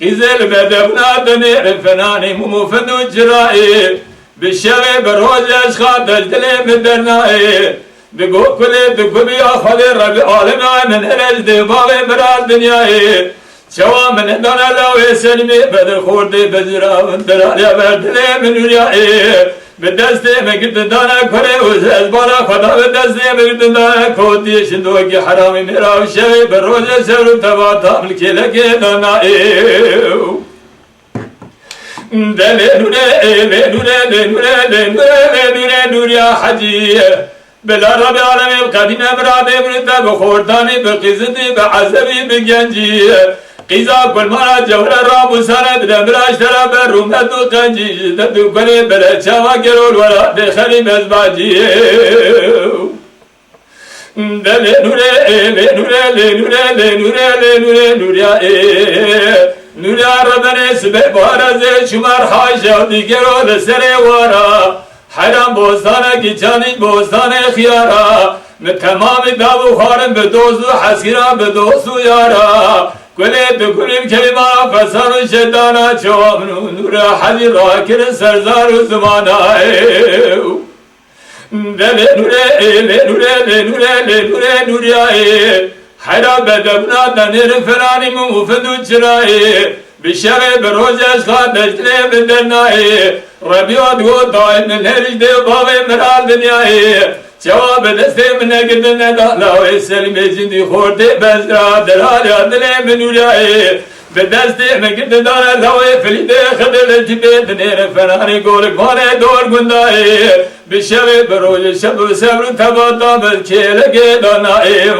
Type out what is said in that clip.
إذا بدبنا دنير فناني مفندو جرائي بالشغي بروج أشخاط الجلي مدرنائي بقو كلي بكبي أخذ ربي عالمنا من هرج دي باغي برا الدنياي شوا من دانا لاوي سلمي بدر خوردي بجرا وندرا يا بردلي من وريائي بدستي مقد دانا كوري وزاز بارا خدا بدستي مقد دانا كودي شندوكي حرامي ميرا وشغي بروج سر تباتا ملكي لكي دانائي دلي نوري يا حجي بلا رب العالمين قديم برادي بردا بخورداني بقزتي بعزبي بجنجي قيزا كل مرة جوهر الراب سند دمراش ترى برومت وقنجي ددو كلي بلا شوا كرول ولا دخلي مزباجي دلي نوري يا ربنا سبب بارزي شمار حاجة وديكرو لسري ورا حرام بوستانه کی چانی بوستانه خیارا من تمام دابو خارم به دوست و حسیرا به دوست و یارا کلی بکنیم کلمه فسان و شدانا چوامنو نور حلی را کرن سرزار و زمانا نوره حرام بدبنا دنیر فرانی مفندو چرایی بشغي بروج أشخاص نجلي من دنائي ربي ودقو دائم من هرج دي بابي مرال دنياي جواب دستي من قد ندالا ويسلمي جندي خوردي بزرا دلال يدلي من ولاي بدستي من قد ندالا لوي فليدي خدل الجبيت نير فناني قولك مالي دور قندائي بشغي بروج شب سبر تباطا بالكيلك دنائي